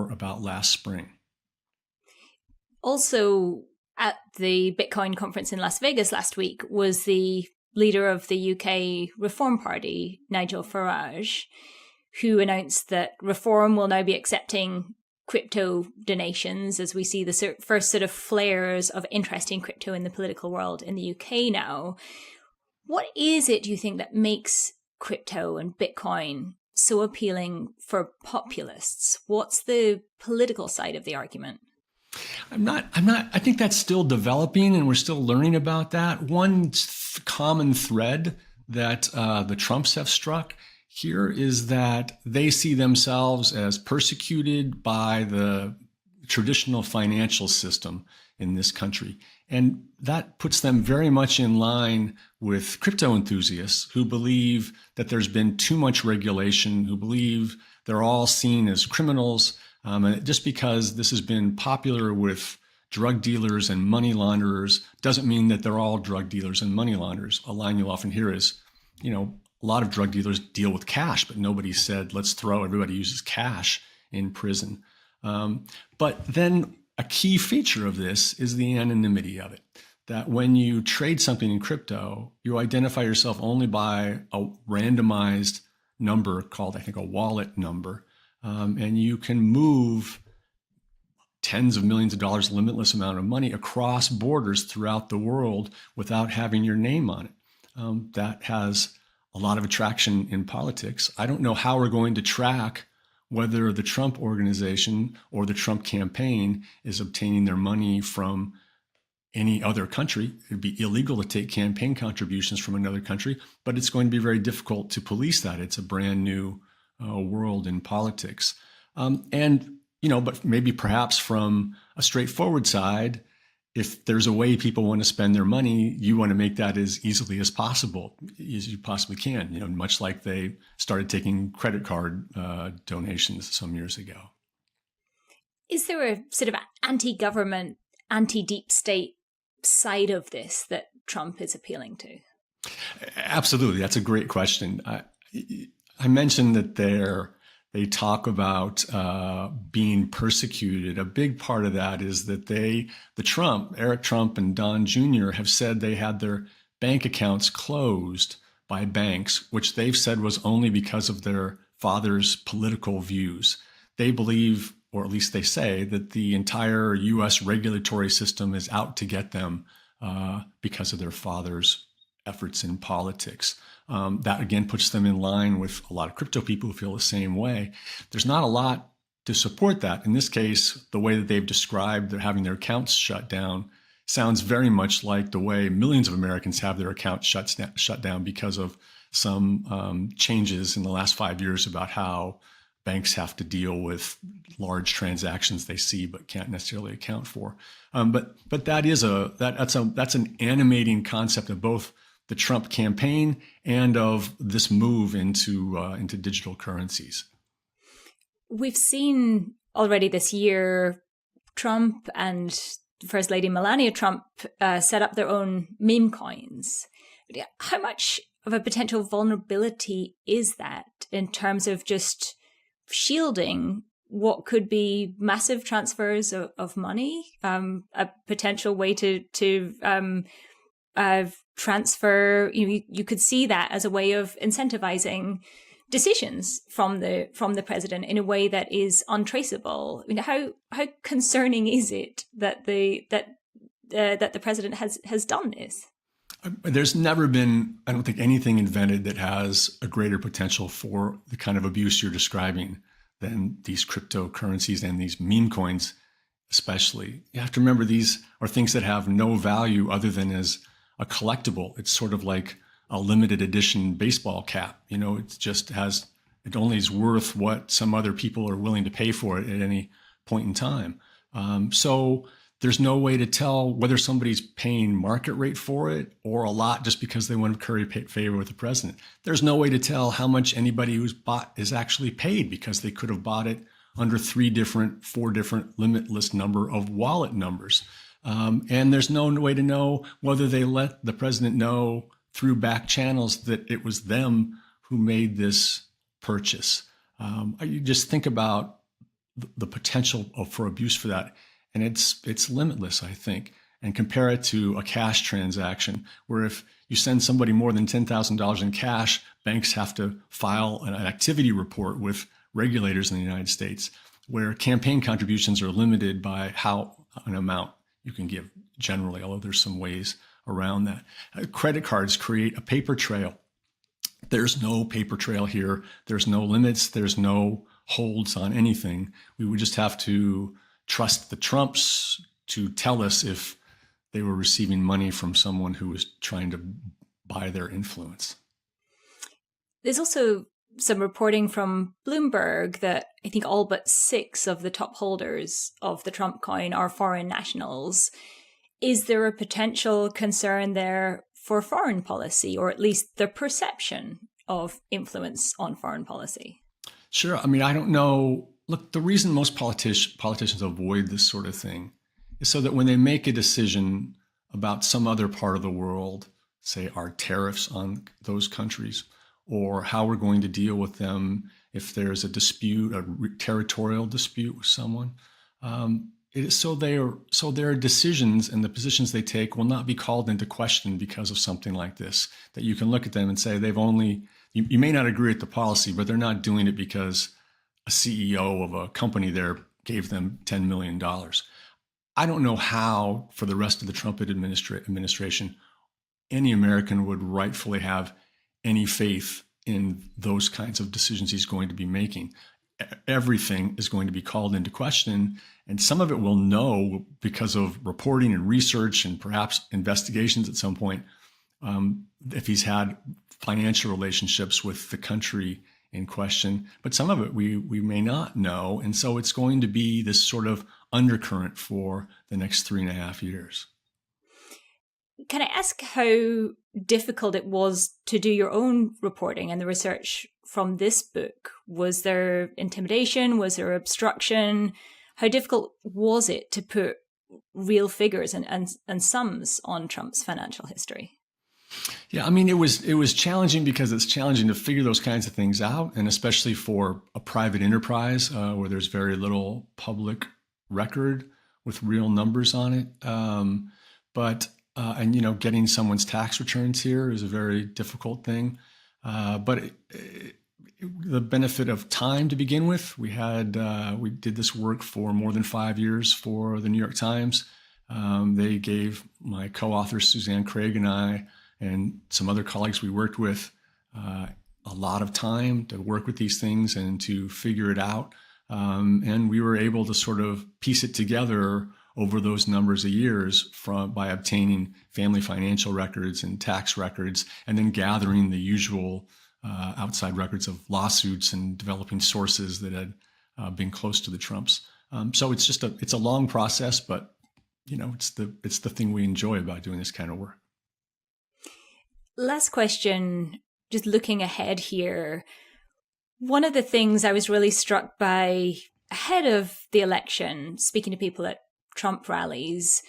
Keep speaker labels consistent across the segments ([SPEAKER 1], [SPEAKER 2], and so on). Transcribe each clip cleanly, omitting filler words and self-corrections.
[SPEAKER 1] more about last spring.
[SPEAKER 2] Also, at the Bitcoin conference in Las Vegas last week was the leader of the UK Reform Party, Nigel Farage, who announced that Reform will now be accepting crypto donations as we see the first sort of flares of interest in crypto in the political world in the UK now. What is it, do you think, that makes crypto and Bitcoin so appealing for populists? What's the political side of the argument?
[SPEAKER 1] I think that's still developing and we're still learning about that. One common thread that the Trumps have struck here is that they see themselves as persecuted by the traditional financial system in this country. And that puts them very much in line with crypto enthusiasts who believe that there's been too much regulation, who believe they're all seen as criminals. And just because this has been popular with drug dealers and money launderers doesn't mean that they're all drug dealers and money launderers. A line you'll often hear is, a lot of drug dealers deal with cash, but nobody said, let's throw everybody who uses cash in prison. But then a key feature of this is the anonymity of it, that when you trade something in crypto, you identify yourself only by a randomized number called, I think, a wallet number. And you can move tens of millions of dollars, limitless amount of money across borders throughout the world without having your name on it. That has a lot of attraction in politics. I don't know how we're going to track whether the Trump organization or the Trump campaign is obtaining their money from any other country. It'd be illegal to take campaign contributions from another country, but it's going to be very difficult to police that. It's a brand new world in politics. But maybe perhaps from a straightforward side, if there's a way people want to spend their money, you want to make that as easily as possible, as you possibly can, much like they started taking credit card donations some years ago.
[SPEAKER 2] Is there a sort of anti-government, anti-deep state side of this that Trump is appealing to?
[SPEAKER 1] Absolutely. That's a great question. I mentioned that they talk about being persecuted. A big part of that is that Eric Trump and Don Jr. have said they had their bank accounts closed by banks, which they've said was only because of their father's political views. They believe, or at least they say, that the entire U.S. regulatory system is out to get them because of their father's efforts in politics. That again puts them in line with a lot of crypto people who feel the same way. There's not a lot to support that. In this case, the way that they've described having their accounts shut down sounds very much like the way millions of Americans have their accounts shut down because of some changes in the last 5 years about how banks have to deal with large transactions they see but can't necessarily account for. But that's an animating concept of both the Trump campaign and of this move into digital currencies.
[SPEAKER 2] We've seen already this year Trump and First Lady Melania Trump set up their own meme coins. How much of a potential vulnerability is that in terms of just shielding what could be massive transfers of money, a potential way to transfer? You could see that as a way of incentivizing decisions from the president in a way that is untraceable. How concerning is it that the president has done this?
[SPEAKER 1] There's never been, I don't think, anything invented that has a greater potential for the kind of abuse you're describing than these cryptocurrencies and these meme coins, especially. You have to remember these are things that have no value other than as a collectible. It's sort of like a limited edition baseball cap. It only is worth what some other people are willing to pay for it at any point in time. So there's no way to tell whether somebody's paying market rate for it or a lot just because they want to curry favor with the president. There's no way to tell how much anybody who's bought is actually paid because they could have bought it under 4 different limitless number of wallet numbers. And there's no way to know whether they let the president know through back channels that it was them who made this purchase. You just think about the potential for abuse for that, and it's limitless, I think. And compare it to a cash transaction, where if you send somebody more than $10,000 in cash, banks have to file an activity report with regulators in the United States, where campaign contributions are limited by how an amount you can give generally, although there's some ways around that. Credit cards create a paper trail. There's no paper trail here. There's no limits. There's no holds on anything. We would just have to trust the Trumps to tell us if they were receiving money from someone who was trying to buy their influence.
[SPEAKER 2] There's also some reporting from Bloomberg that I think all but 6 of the top holders of the Trump coin are foreign nationals. Is there a potential concern there for foreign policy, or at least the perception of influence on foreign policy?
[SPEAKER 1] Sure. I mean, I don't know. Look, the reason most politicians avoid this sort of thing is so that when they make a decision about some other part of the world, say our tariffs on those countries, or how we're going to deal with them if there's a dispute, a territorial dispute with someone, it is so their decisions and the positions they take will not be called into question because of something like this. That you can look at them and say you may not agree with the policy, but they're not doing it because a CEO of a company there gave them $10 million. I don't know how, for the rest of the Trump administration, any American would rightfully have any faith in those kinds of decisions he's going to be making. Everything is going to be called into question, and some of it we'll know because of reporting and research and perhaps investigations at some point, if he's had financial relationships with the country in question. But some of it we may not know, and so it's going to be this sort of undercurrent for the next 3.5 years.
[SPEAKER 2] Can I ask how difficult it was to do your own reporting and the research from this book? Was there intimidation? Was there obstruction? How difficult was it to put real figures and sums on Trump's financial history?
[SPEAKER 1] Yeah, I mean, it was challenging because it's challenging to figure those kinds of things out, and especially for a private enterprise where there's very little public record with real numbers on it. And getting someone's tax returns here is a very difficult thing. But the benefit of time to begin with, we did this work for more than 5 years for the New York Times. They gave my co-authors Suzanne Craig and I and some other colleagues we worked with a lot of time to work with these things and to figure it out. And we were able to sort of piece it together over those numbers of years by obtaining family financial records and tax records, and then gathering the usual outside records of lawsuits and developing sources that had been close to the Trumps. So it's a long process, but it's the thing we enjoy about doing this kind of work.
[SPEAKER 2] Last question, just looking ahead here. One of the things I was really struck by ahead of the election, speaking to people at Trump rallies,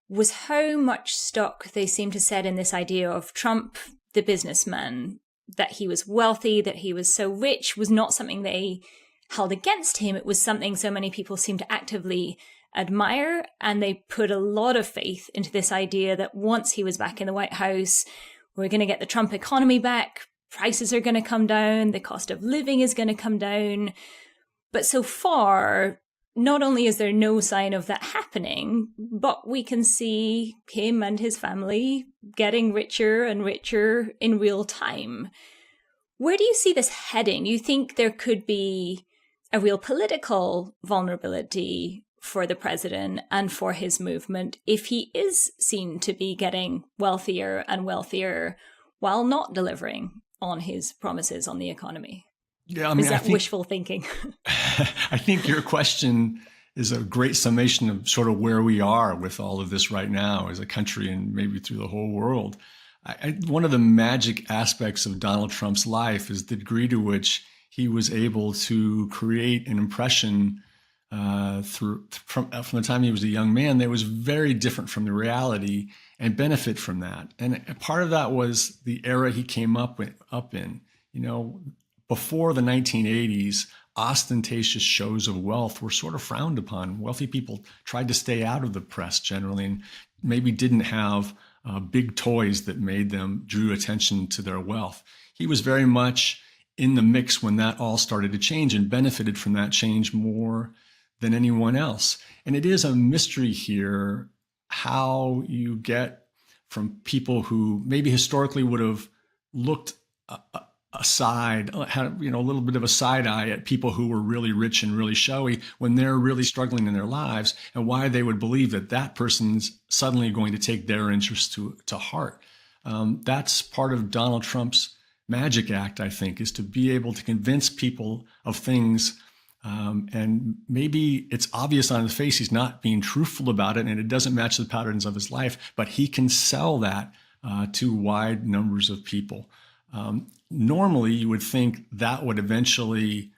[SPEAKER 2] was how much stock they seemed to set in this idea of Trump, the businessman, that he was wealthy, that he was so rich, was not something they held against him. It was something so many people seemed to actively admire, and they put a lot of faith into this idea that once he was back in the White House, we're going to get the Trump economy back, prices are going to come down, the cost of living is going to come down. But so far, not only is there no sign of that happening, but we can see him and his family getting richer and richer in real time. Where do you see this heading? You think there could be a real political vulnerability for the president and for his movement if he is seen to be getting wealthier and wealthier while not delivering on his promises on the economy?
[SPEAKER 1] Yeah, I mean,
[SPEAKER 2] is that wishful thinking?
[SPEAKER 1] I think your question is a great summation of sort of where we are with all of this right now as a country and maybe through the whole world. One of the magic aspects of Donald Trump's life is the degree to which he was able to create an impression from the time he was a young man that was very different from the reality and benefit from that. And part of that was the era he came up in. Before the 1980s, ostentatious shows of wealth were sort of frowned upon. Wealthy people tried to stay out of the press generally, and maybe didn't have big toys that drew attention to their wealth. He was very much in the mix when that all started to change, and benefited from that change more than anyone else. And it is a mystery here how you get from people who maybe historically would have looked aside, had a little bit of a side eye at people who were really rich and really showy when they're really struggling in their lives, and why they would believe that that person's suddenly going to take their interests to heart. That's part of Donald Trump's magic act, I think, is to be able to convince people of things. And maybe it's obvious on his face he's not being truthful about it, and it doesn't match the patterns of his life, but he can sell that to wide numbers of people. Normally, you would think that would eventually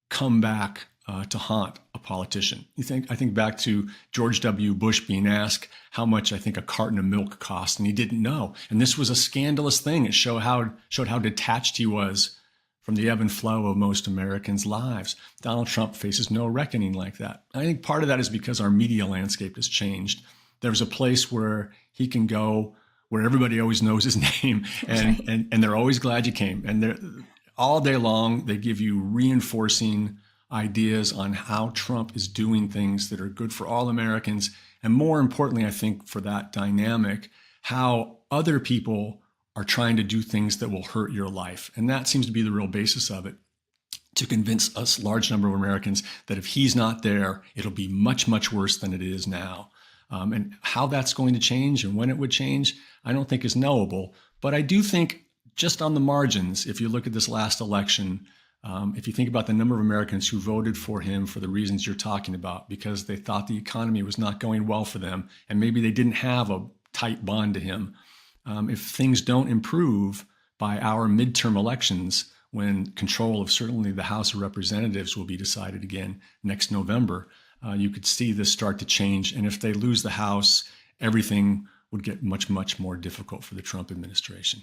[SPEAKER 1] come back to haunt a politician. I think back to George W. Bush being asked how much I think a carton of milk cost, and he didn't know. And this was a scandalous thing. It showed how detached he was from the ebb and flow of most Americans' lives. Donald Trump faces no reckoning like that. I think part of that is because our media landscape has changed. There's a place where he can go where everybody always knows his name, and they're always glad you came. And they're all day long, they give you reinforcing ideas on how Trump is doing things that are good for all Americans. And more importantly, I think for that dynamic, how other people are trying to do things that will hurt your life. And that seems to be the real basis of it, to convince us large number of Americans that if he's not there, it'll be much, much worse than it is now. And how that's going to change and when it would change, I don't think is knowable. But I do think just on the margins, if you look at this last election, if you think about the number of Americans who voted for him for the reasons you're talking about, because they thought the economy was not going well for them, and maybe they didn't have a tight bond to him. If things don't improve by our midterm elections, when control of certainly the House of Representatives will be decided again next November, you could see this start to change. And if they lose the House, everything would get much, much more difficult for the Trump administration.